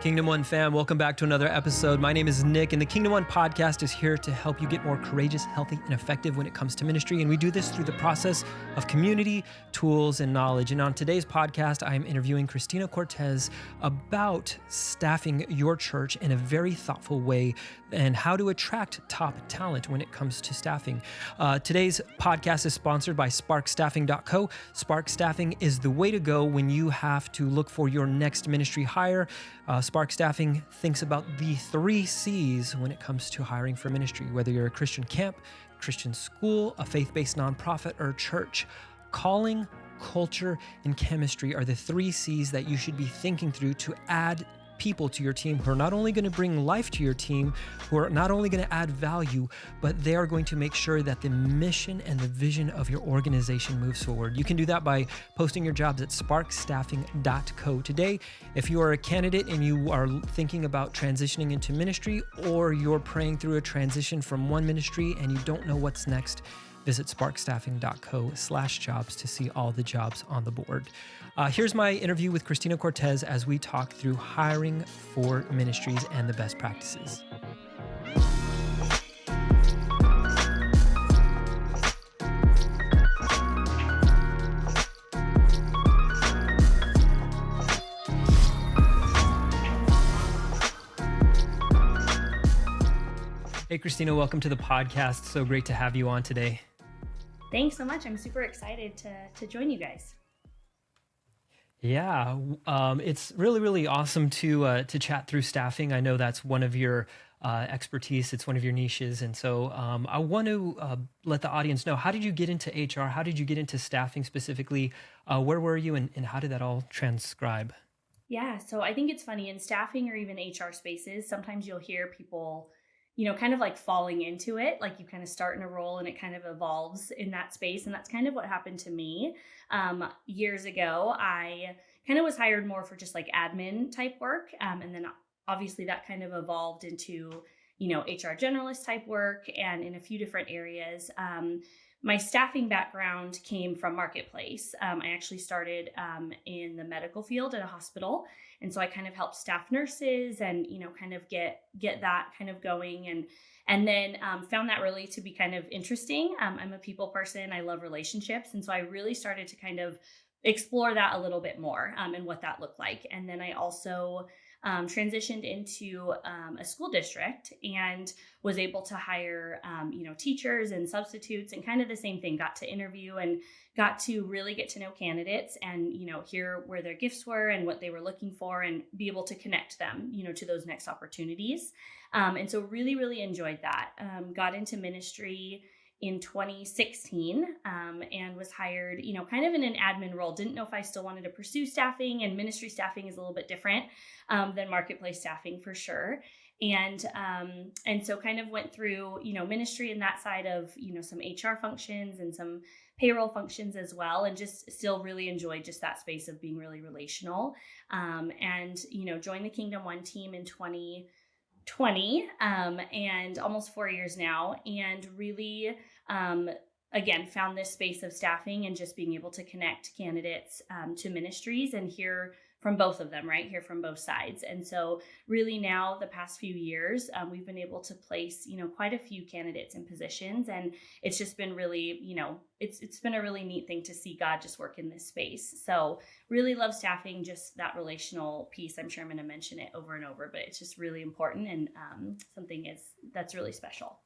Kingdom One fam, welcome back to another episode. My name is Nick, and the Kingdom One podcast is here to help you get more courageous, healthy, and effective when it comes to ministry. And we do this through the process of community, tools, and knowledge. And on today's podcast, I am interviewing Kristina Cortez about staffing your church in a very thoughtful way and how to attract top talent when it comes to staffing. Today's podcast is sponsored by sparkstaffing.co. Spark Staffing is the way to go when you have to look for your next ministry hire. Spark Staffing thinks about the 3 C's when it comes to hiring for ministry, whether you're a Christian camp, Christian school, a faith-based nonprofit, or church. Calling, culture, and chemistry are the 3 C's that you should be thinking through to add people to your team who are not only going to bring life to your team, who are not only going to add value, but they are going to make sure that the mission and the vision of your organization moves forward. You can do that by posting your jobs at sparkstaffing.co. Today, if you are a candidate and you are thinking about transitioning into ministry, or you're praying through a transition from one ministry and you don't know what's next, visit sparkstaffing.co/jobs to see all the jobs on the board. Here's my interview with Kristina Cortez as we talk through hiring for ministries and the best practices. Hey, Kristina, welcome to the podcast. So great to have you on today. Thanks so much. I'm super excited to join you guys. Yeah, it's really awesome to chat through staffing. I know that's one of your expertise. It's one of your niches. And so I want to let the audience know, how did you get into HR? How did you get into staffing specifically? Where were you and how did that all transcribe? Yeah, so I think it's funny in staffing or even HR spaces, sometimes you'll hear people, kind of like falling into it. Like you kind of start in a role and it kind of evolves in that space. And that's kind of what happened to me. Years ago, I kind of was hired more for just like admin type work. And then obviously that kind of evolved into, HR generalist type work and in a few different areas. My staffing background came from Marketplace. I actually started in the medical field at a hospital. And so I kind of helped staff nurses and, kind of get that kind of going and then found that really to be kind of interesting. I'm a people person. I love relationships. And so I really started to kind of explore that a little bit more and what that looked like. And then I also transitioned into a school district and was able to hire, teachers and substitutes and kind of the same thing, got to interview and got to really get to know candidates and, hear where their gifts were and what they were looking for and be able to connect them, to those next opportunities. And so really enjoyed that. Got into ministry in 2016 and was hired, kind of in an admin role. Didn't know if I still wanted to pursue staffing, and ministry staffing is a little bit different than marketplace staffing for sure. And so kind of went through, ministry and that side of, some HR functions and some payroll functions as well. And just still really enjoyed just that space of being really relational and, joined the Kingdom One team in 2020 and almost 4 years now, and really again found this space of staffing and just being able to connect candidates to ministries and hear from both of them, right? Hear from both sides. And so really now the past few years, we've been able to place, quite a few candidates in positions. And it's just been really, it's been a really neat thing to see God just work in this space. So really love staffing, just that relational piece. I'm sure I'm going to mention it over and over, but it's just really important and something that's really special.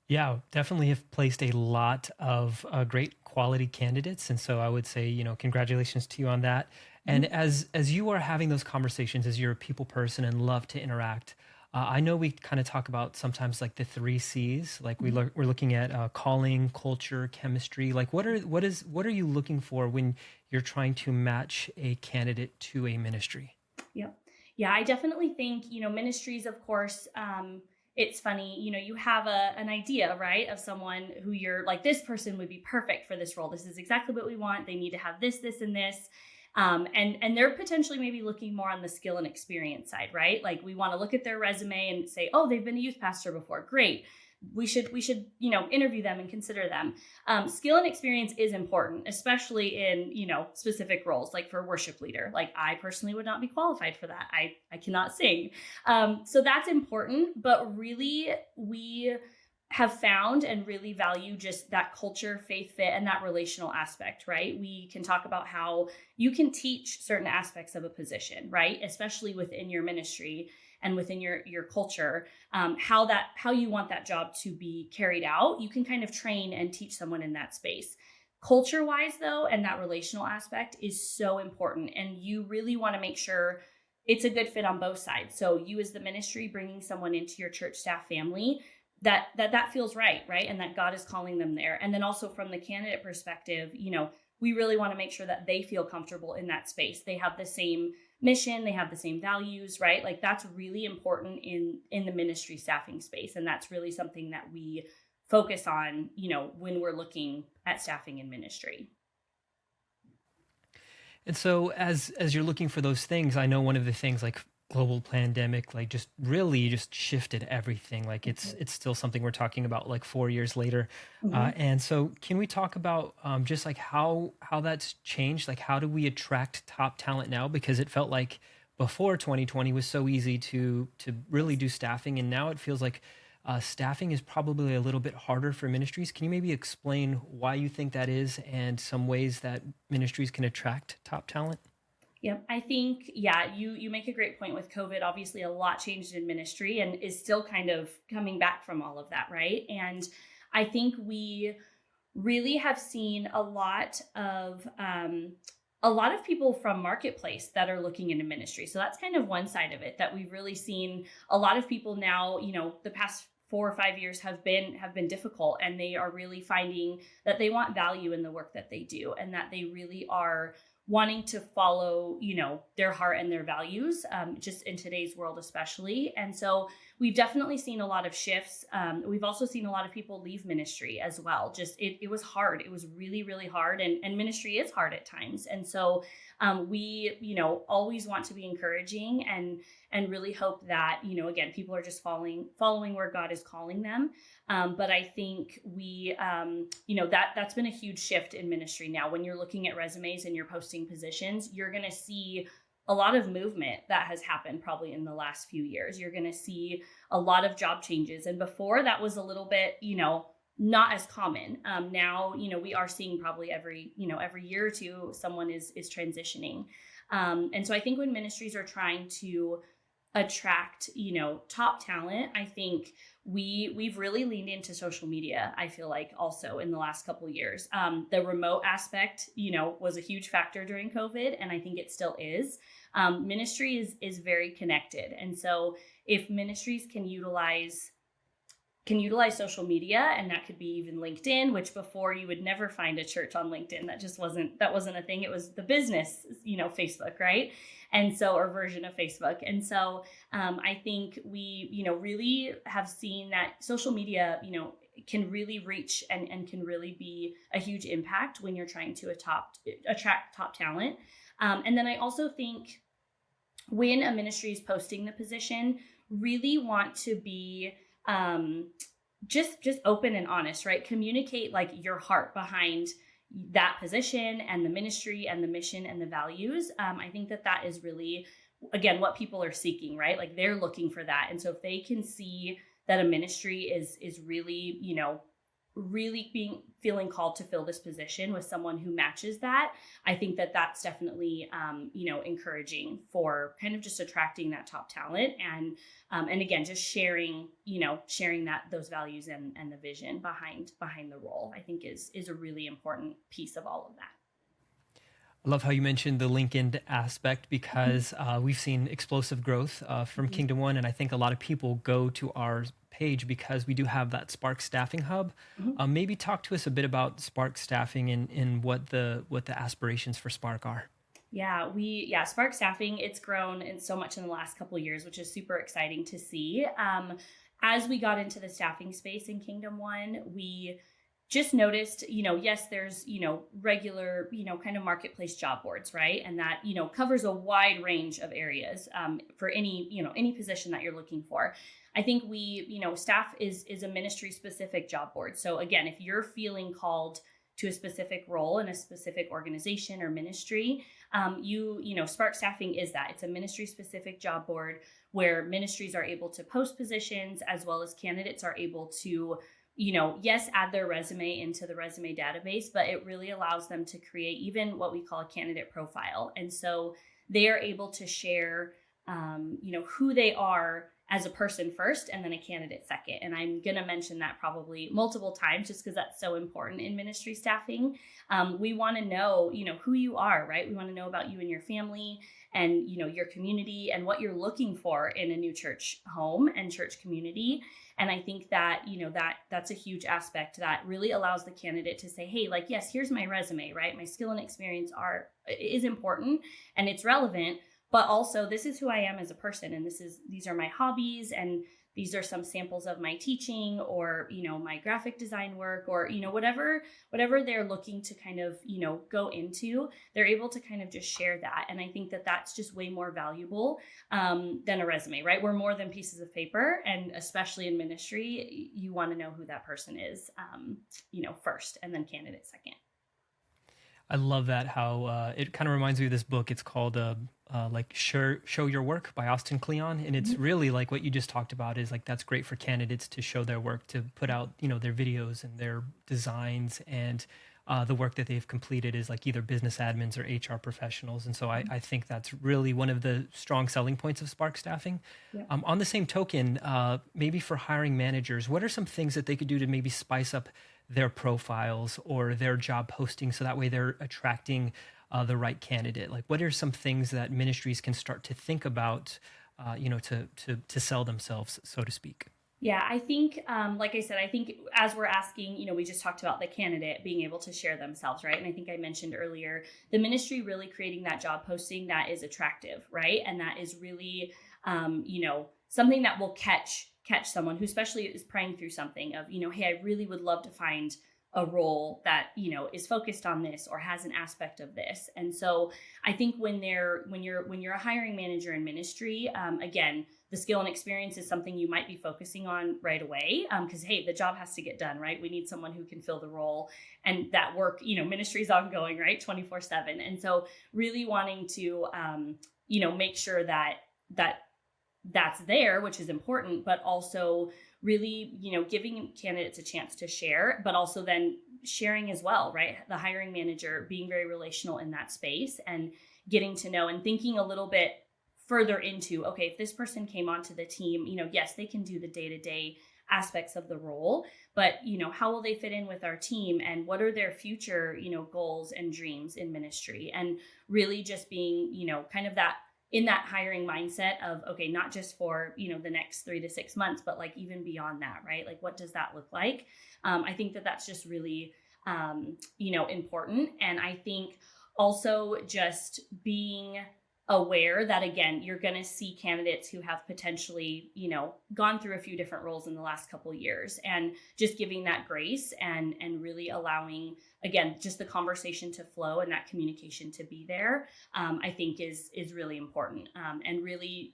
Yeah, definitely have placed a lot of great quality candidates. And so I would say, congratulations to you on that. And as you are having those conversations, as you're a people person and love to interact, I know we kind of talk about sometimes like the 3 C's, like we're looking at calling, culture, chemistry. Like what are you looking for when you're trying to match a candidate to a ministry? Yep. Yeah, I definitely think, ministries, of course, it's funny, you have an idea, right, of someone who you're like, this person would be perfect for this role. This is exactly what we want. They need to have this, and this. And they're potentially maybe looking more on the skill and experience side, right? Like we want to look at their resume and say, oh, they've been a youth pastor before. Great. we should, interview them and consider them. Skill and experience is important, especially in, specific roles, like for worship leader. Like I personally would not be qualified for that. I cannot sing. So that's important, but really we have found and really value just that culture, faith fit, and that relational aspect, right? We can talk about how you can teach certain aspects of a position, right? Especially within your ministry and within your culture, how you want that job to be carried out. You can kind of train and teach someone in that space. Culture wise though, and that relational aspect is so important. And you really want to make sure it's a good fit on both sides. So you as the ministry bringing someone into your church staff family, that feels right, and that God is calling them there. And then also from the candidate perspective, we really want to make sure that they feel comfortable in that space. They have the same mission, they have the same values, right? Like that's really important in the ministry staffing space. And that's really something that we focus on, when we're looking at staffing in ministry. And so as you're looking for those things, I know one of the things like global pandemic, like just really just shifted everything. Like it's still something we're talking about like 4 years later. And so can we talk about just like how that's changed? Like how do we attract top talent now? Because it felt like before 2020 was so easy to really do staffing. And now it feels like staffing is probably a little bit harder for ministries. Can you maybe explain why you think that is and some ways that ministries can attract top talent? Yep. I think, you make a great point with COVID. Obviously, a lot changed in ministry and is still kind of coming back from all of that, right? And I think we really have seen a lot of people from marketplace that are looking into ministry. So that's kind of one side of it, that we've really seen a lot of people now, the past 4 or 5 years have been difficult, and they are really finding that they want value in the work that they do, and that they really are wanting to follow, their heart and their values, just in today's world, especially. And so we've definitely seen a lot of shifts. We've also seen a lot of people leave ministry as well. Just, it was hard. It was really, really hard. And ministry is hard at times. And so we, always want to be encouraging and really hope that, again, people are just following where God is calling them. But I think we, that's been a huge shift in ministry now. When you're looking at resumes and you're posting positions, you're going to see a lot of movement that has happened probably in the last few years. You're going to see a lot of job changes. And before that was a little bit, not as common. Now, we are seeing probably every year or two, someone is transitioning. And so I think when ministries are trying to attract, top talent, I think we've really leaned into social media. I feel like also in the last couple of years, the remote aspect, was a huge factor during COVID, and I think it still is. Ministry is very connected, and so if ministries can utilize social media, and that could be even LinkedIn, which before you would never find a church on LinkedIn. That wasn't a thing. It was the business, Facebook, right? And so, or version of Facebook. And so I think we, really have seen that social media, can really reach and can really be a huge impact when you're trying to attract top talent. And then I also think when a ministry is posting the position, really want to be just open and honest, right? Communicate like your heart behind that position and the ministry and the mission and the values. I think that is really, again, what people are seeking, right? Like they're looking for that. And so if they can see that a ministry is really, really feeling called to fill this position with someone who matches that, I think that's definitely, encouraging for kind of just attracting that top talent and again, just sharing those values and the vision behind the role, I think is a really important piece of all of that. I love how you mentioned the LinkedIn aspect because we've seen explosive growth from Kingdom One, and I think a lot of people go to our page because we do have that Spark Staffing Hub. Maybe talk to us a bit about Spark Staffing and what the aspirations for Spark are. Yeah, Spark Staffing, it's grown in so much in the last couple of years, which is super exciting to see. As we got into the staffing space in Kingdom One, we just noticed, yes, there's, regular, kind of marketplace job boards, right? And that, covers a wide range of areas for any position that you're looking for. I think staff is a ministry specific job board. So again, if you're feeling called to a specific role in a specific organization or ministry, Spark Staffing is that. It's a ministry specific job board where ministries are able to post positions, as well as candidates are able to, yes, add their resume into the resume database, but it really allows them to create even what we call a candidate profile. And so they are able to share, who they are as a person first, and then a candidate second. And I'm going to mention that probably multiple times just because that's so important in ministry staffing. We want to know, who you are, right? We want to know about you and your family and, your community and what you're looking for in a new church home and church community. And I think that, that's a huge aspect that really allows the candidate to say, hey, like, yes, here's my resume, right? My skill and experience is important and it's relevant, but also this is who I am as a person. And these are my hobbies, and these are some samples of my teaching or, my graphic design work, or, whatever they're looking to kind of, go into, they're able to kind of just share that. And I think that that's just way more valuable than a resume, right? We're more than pieces of paper. And especially in ministry, you want to know who that person is, first, and then candidate second. I love that, how it kind of reminds me of this book. It's called Show Your Work by Austin Kleon. And it's really like what you just talked about is like, that's great for candidates to show their work, to put out, their videos and their designs, and the work that they've completed is like either business admins or HR professionals. And so I think that's really one of the strong selling points of Spark Staffing. Yeah. On the same token, maybe for hiring managers, what are some things that they could do to maybe spice up their profiles or their job posting so that way they're attracting the right candidate? Like, what are some things that ministries can start to think about, to sell themselves, so to speak? Yeah, I think, like I said, I think as we're asking, we just talked about the candidate being able to share themselves, right? And I think I mentioned earlier, the ministry really creating that job posting that is attractive, right? And that is really, something that will catch someone who especially is praying through something of, hey, I really would love to find a role that, is focused on this or has an aspect of this. And so I think when you're a hiring manager in ministry, again, the skill and experience is something you might be focusing on right away, because, hey, the job has to get done, right? We need someone who can fill the role, and that work, ministry is ongoing, right? 24/7. And so really wanting to, make sure that that's there, which is important, but also really, giving candidates a chance to share, but also then sharing as well, right? The hiring manager being very relational in that space and getting to know and thinking a little bit further into, okay, if this person came onto the team, yes, they can do the day-to-day aspects of the role, but, how will they fit in with our team, and what are their future, goals and dreams in ministry? And really just being, kind of that in that hiring mindset of, okay, not just for, the next 3 to 6 months, but like even beyond that, right? Like, what does that look like? I think that that's just really, important. And I think also just being aware that, again, you're going to see candidates who have potentially, gone through a few different roles in the last couple of years, and just giving that grace and really allowing, again, just the conversation to flow and that communication to be there, I think is really important. And really,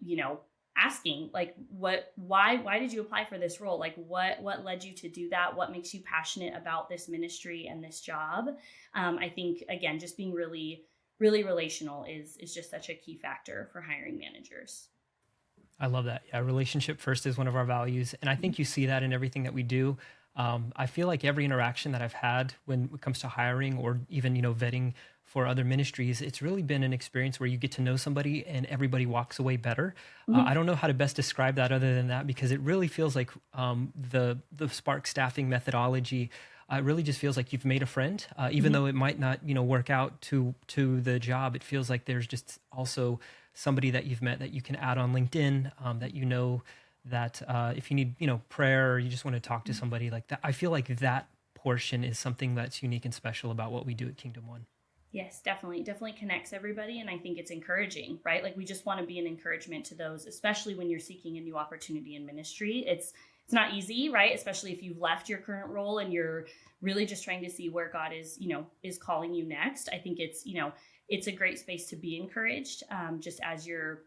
asking like, why did you apply for this role? Like, what led you to do that? What makes you passionate about this ministry and this job? I think, again, just being really relational is just such a key factor for hiring managers. I love that. Yeah, relationship first is one of our values. And I think you see that in everything that we do. I feel like every interaction that I've had when it comes to hiring or even, vetting for other ministries, it's really been an experience where you get to know somebody and everybody walks away better. I don't know how to best describe that other than that, because it really feels like the Spark staffing methodology, it really just feels like you've made a friend, even though it might not, work out to the job. It feels like there's just also somebody that you've met that you can add on LinkedIn, that if you need, prayer, or you just want to talk to somebody like that. I feel like that portion is something that's unique and special about what we do at Kingdom One. Yes, definitely connects everybody. And I think it's encouraging, right? Like, we just want to be an encouragement to those, especially when you're seeking a new opportunity in ministry. It's it's not easy, right? Especially if you've left your current role and you're really just trying to see where God is, is calling you next. I think it's a great space to be encouraged, just as you're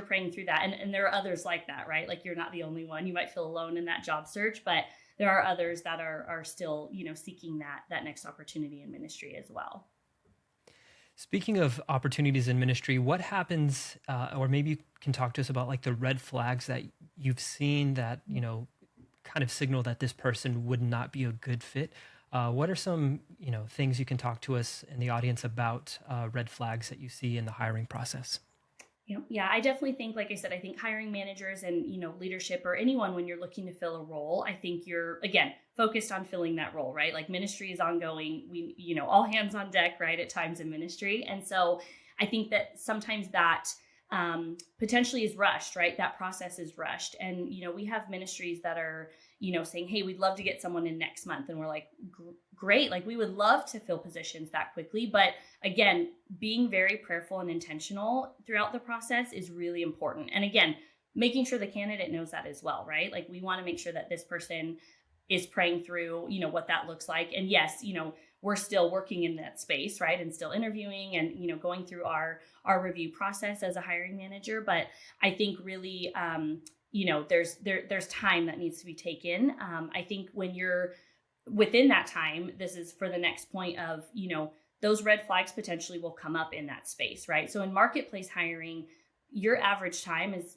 praying through that. And there are others like that, right? Like you're not the only one. You might feel alone in that job search, but there are others that are still, seeking that next opportunity in ministry as well. Speaking of opportunities in ministry, what happens, or maybe you can talk to us about like the red flags that you've seen that, kind of signal that this person would not be a good fit. What are some, things you can talk to us in the audience about red flags that you see in the hiring process? Yeah, I definitely think, like I said, I think hiring managers and, leadership or anyone when you're looking to fill a role, I think you're, again, focused on filling that role, right? Like ministry is ongoing. We, all hands on deck, right? At times in ministry. And so I think that sometimes that potentially is rushed, right? That process is rushed. And, we have ministries that are, saying, hey, we'd love to get someone in next month. And we're like, great. Like we would love to fill positions that quickly. But again, being very prayerful and intentional throughout the process is really important. And again, making sure the candidate knows that as well, right? Like we want to make sure that this person is praying through, what that looks like. And yes, we're still working in that space, right? And still interviewing and, going through our review process as a hiring manager. But I think really, there's time that needs to be taken. I think when you're within that time, this is for the next point of, those red flags potentially will come up in that space, right? So in marketplace hiring, your average time is,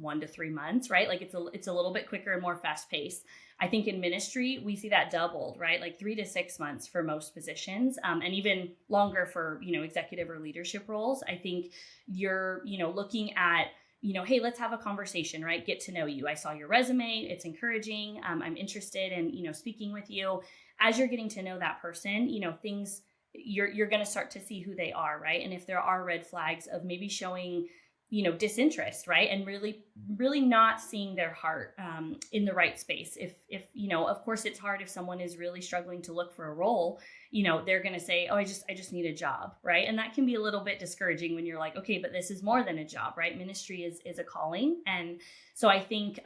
1 to 3 months, right? Like it's a little bit quicker and more fast paced. I think in ministry, we see that doubled, right? Like 3 to 6 months for most positions, and even longer for, executive or leadership roles. I think you're, looking at, hey, let's have a conversation, right? Get to know you. I saw your resume. It's encouraging. I'm interested in, speaking with you. As you're getting to know that person, things you're going to start to see who they are, right? And if there are red flags of maybe showing, disinterest, right? And really, really not seeing their heart in the right space. If of course it's hard if someone is really struggling to look for a role, they're going to say, oh, I just need a job, right? And that can be a little bit discouraging when you're like, okay, but this is more than a job, right? Ministry is a calling. And so I think,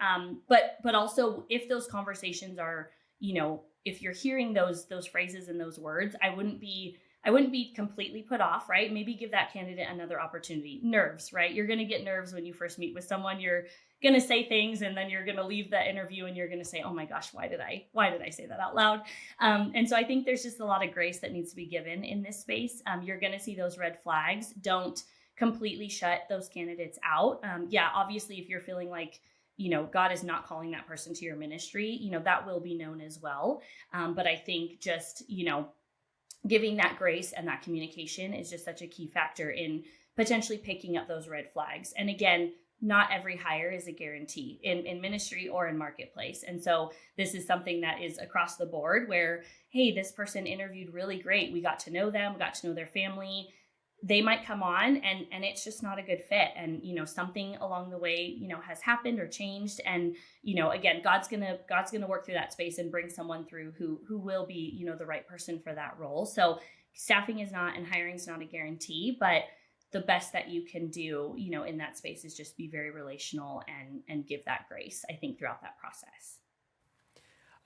but also if those conversations are, if you're hearing those phrases and those words, I wouldn't be completely put off, right? Maybe give that candidate another opportunity. Nerves, right? You're going to get nerves when you first meet with someone. You're going to say things and then you're going to leave that interview and you're going to say, oh my gosh, why did I say that out loud? And so I think there's just a lot of grace that needs to be given in this space. You're going to see those red flags. Don't completely shut those candidates out. Obviously, if you're feeling like, God is not calling that person to your ministry, that will be known as well. But I think just, giving that grace and that communication is just such a key factor in potentially picking up those red flags. And again, not every hire is a guarantee in ministry or in marketplace. And so this is something that is across the board where, hey, this person interviewed really great. We got to know them, got to know their family. They might come on and it's just not a good fit. And, something along the way, has happened or changed. And, again, God's going to work through that space and bring someone through who will be, the right person for that role. So staffing is not and hiring is not a guarantee, but the best that you can do, in that space is just be very relational and give that grace, I think, throughout that process.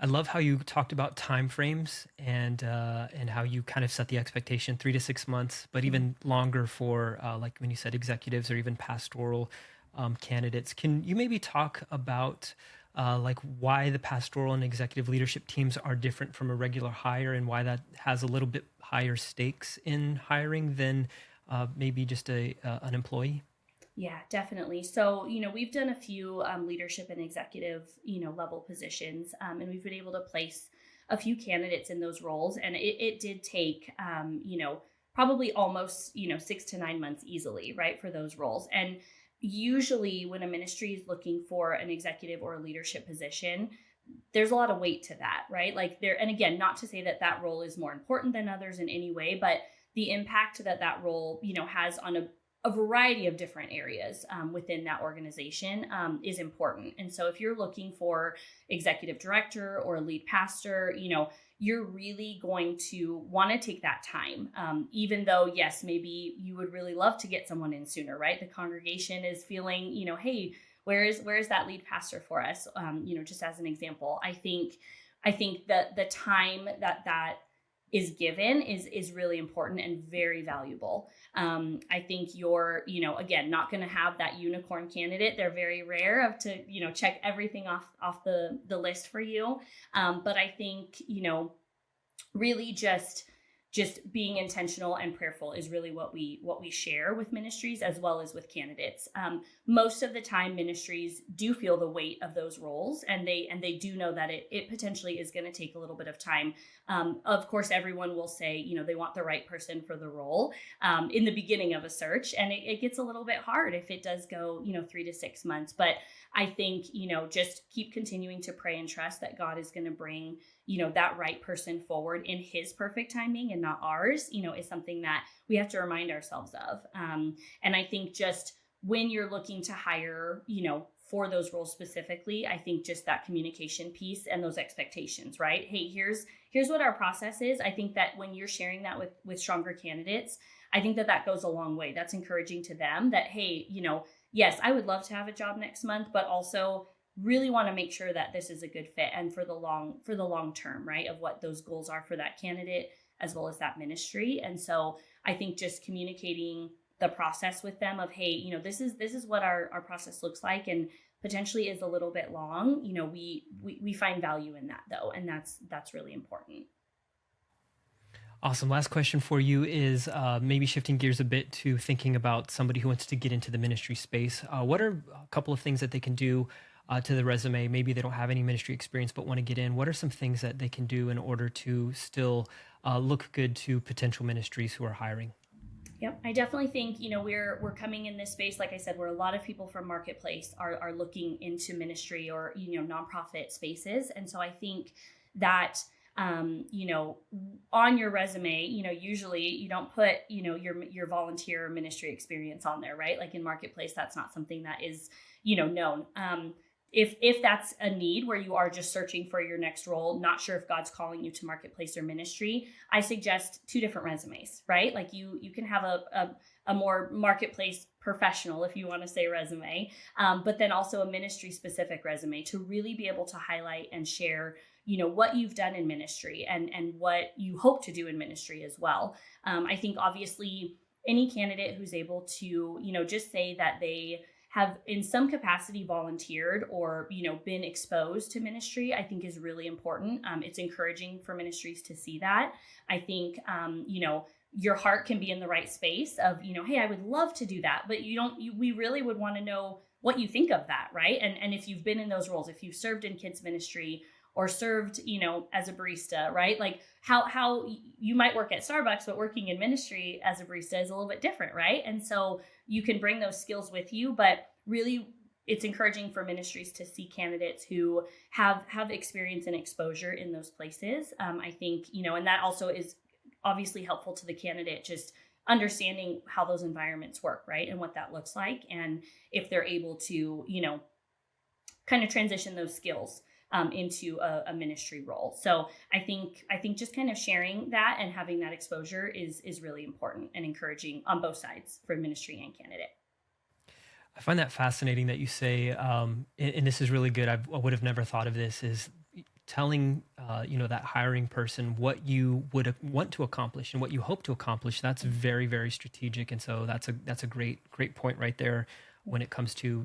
I love how you talked about timeframes and how you kind of set the expectation 3 to 6 months, but even longer for like when you said executives or even pastoral candidates. Can you maybe talk about like why the pastoral and executive leadership teams are different from a regular hire and why that has a little bit higher stakes in hiring than maybe just an employee? Yeah, definitely. So, we've done a few leadership and executive, level positions, and we've been able to place a few candidates in those roles. And it did take, probably almost, 6 to 9 months easily, right, for those roles. And usually when a ministry is looking for an executive or a leadership position, there's a lot of weight to that, right? Like and again, not to say that role is more important than others in any way, but the impact that role, has on a variety of different areas within that organization is important. And so if you're looking for executive director or a lead pastor, you're really going to want to take that time, even though, yes, maybe you would really love to get someone in sooner, right? The congregation is feeling, hey, where's that lead pastor for us? Just as an example, I think that the time that is given is really important and very valuable. I think you're, again, not going to have that unicorn candidate. They're very rare to check everything off the list for you. But I think, really just being intentional and prayerful is really what we share with ministries as well as with candidates. Most of the time, ministries do feel the weight of those roles, and they do know that it potentially is going to take a little bit of time. Of course, everyone will say, they want the right person for the role in the beginning of a search, and it gets a little bit hard if it does go 3 to 6 months. But I think just keep continuing to pray and trust that God is going to bring that right person forward in his perfect timing and not ours, is something that we have to remind ourselves of. And I think just when you're looking to hire, for those roles specifically, I think just that communication piece and those expectations, right? Hey, here's what our process is. I think that when you're sharing that with stronger candidates, I think that goes a long way. That's encouraging to them that, hey, yes, I would love to have a job next month, but also really want to make sure that this is a good fit and for the long term, right, of what those goals are for that candidate as well as that ministry. And so I think just communicating the process with them of, hey, this is what our process looks like and potentially is a little bit long. We find value in that though, and that's really important. Awesome. Last question for you is maybe shifting gears a bit to thinking about somebody who wants to get into the ministry space. What are a couple of things that they can do to the resume? Maybe they don't have any ministry experience but want to get in. What are some things that they can do in order to still look good to potential ministries who are hiring? Yep, I definitely think we're coming in this space, like I said, where a lot of people from marketplace are looking into ministry or nonprofit spaces, and so I think that on your resume, usually you don't put your volunteer ministry experience on there, right? Like in marketplace, that's not something that is known. If that's a need where you are just searching for your next role, not sure if God's calling you to marketplace or ministry, I suggest 2 different resumes, right? Like you can have a more marketplace professional, if you want to say, resume, but then also a ministry specific resume to really be able to highlight and share what you've done in ministry and what you hope to do in ministry as well. I think obviously any candidate who's able to just say that they have in some capacity volunteered or, been exposed to ministry, I think is really important. It's encouraging for ministries to see that. I think, your heart can be in the right space of, hey, I would love to do that, but we really would want to know what you think of that, right? And if you've been in those roles, if you've served in kids ministry or served, as a barista, right? Like how you might work at Starbucks, but working in ministry as a barista is a little bit different, right? And so you can bring those skills with you, but really it's encouraging for ministries to see candidates who have experience and exposure in those places. I think, and that also is obviously helpful to the candidate, just understanding how those environments work, right? And what that looks like. And if they're able to, kind of transition those skills into a ministry role. So I think just kind of sharing that and having that exposure is really important and encouraging on both sides for ministry and candidate. I find that fascinating that you say, and this is really good. I would have never thought of this, is telling, that hiring person what you would want to accomplish and what you hope to accomplish. That's very, very strategic. And so that's a great point right there when it comes to,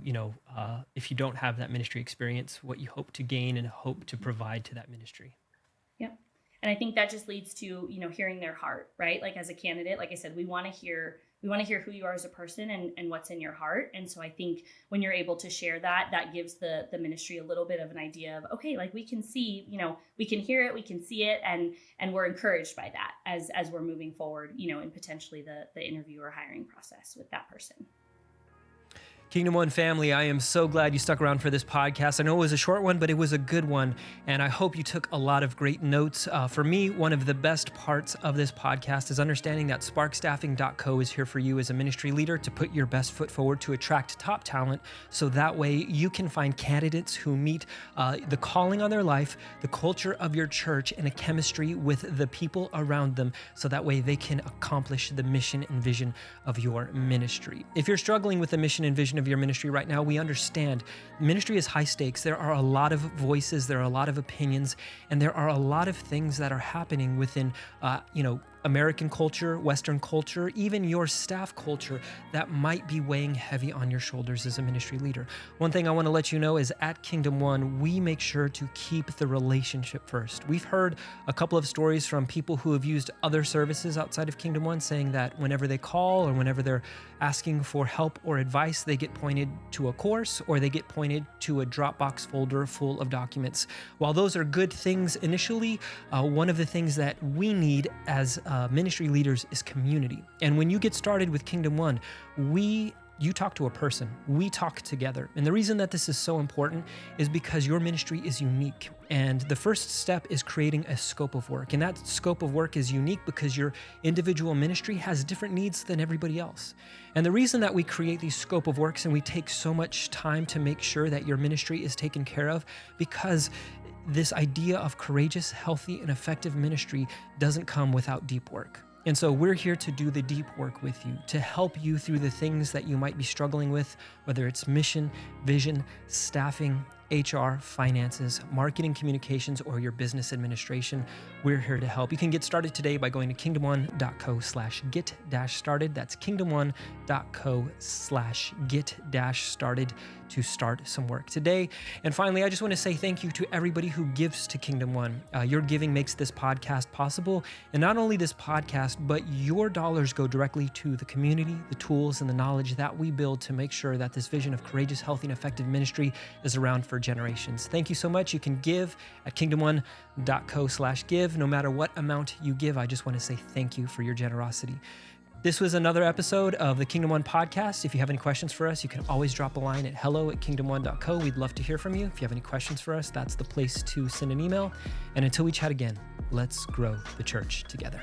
if you don't have that ministry experience, what you hope to gain and hope to provide to that ministry. Yep. And I think that just leads to, hearing their heart, right? Like as a candidate, like I said, we want to hear who you are as a person and what's in your heart. And so I think when you're able to share that gives the ministry a little bit of an idea of, okay, like we can see, we can hear it, we can see it, and we're encouraged by that as we're moving forward, in potentially the interview or hiring process with that person. Kingdom One family, I am so glad you stuck around for this podcast. I know it was a short one, but it was a good one, and I hope you took a lot of great notes. For me, one of the best parts of this podcast is understanding that sparkstaffing.co is here for you as a ministry leader to put your best foot forward to attract top talent, so that way you can find candidates who meet the calling on their life, the culture of your church, and a chemistry with the people around them, so that way they can accomplish the mission and vision of your ministry. If you're struggling with the mission and vision of of your ministry right now, we understand ministry is high stakes. There are a lot of voices, there are a lot of opinions, and there are a lot of things that are happening within, American culture, Western culture, even your staff culture that might be weighing heavy on your shoulders as a ministry leader. One thing I want to let you know is at Kingdom One, we make sure to keep the relationship first. We've heard a couple of stories from people who have used other services outside of Kingdom One saying that whenever they call or whenever they're asking for help or advice, they get pointed to a course or they get pointed to a Dropbox folder full of documents. While those are good things initially, one of the things that we need as ministry leaders is community. And when you get started with Kingdom One, you talk to a person. We talk together. And the reason that this is so important is because your ministry is unique. And the first step is creating a scope of work. And that scope of work is unique because your individual ministry has different needs than everybody else. And the reason that we create these scope of works and we take so much time to make sure that your ministry is taken care of, because this idea of courageous, healthy, and effective ministry doesn't come without deep work. And so we're here to do the deep work with you, to help you through the things that you might be struggling with, whether it's mission, vision, staffing, HR, finances, marketing, communications, or your business administration. We're here to help. You can get started today by going to kingdomone.co/get-started. That's kingdomone.co/get-started to start some work today. And finally, I just want to say thank you to everybody who gives to Kingdom One. Your giving makes this podcast possible. And not only this podcast, but your dollars go directly to the community, the tools, and the knowledge that we build to make sure that this vision of courageous, healthy, and effective ministry is around for generations. Thank you so much. You can give at kingdomone.co/give. No matter what amount you give, I just want to say thank you for your generosity. This was another episode of the Kingdom One podcast. If you have any questions for us, you can always drop a line at hello@kingdomone.co. We'd love to hear from you. If you have any questions for us, that's the place to send an email. And until we chat again, let's grow the church together.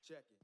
Check it.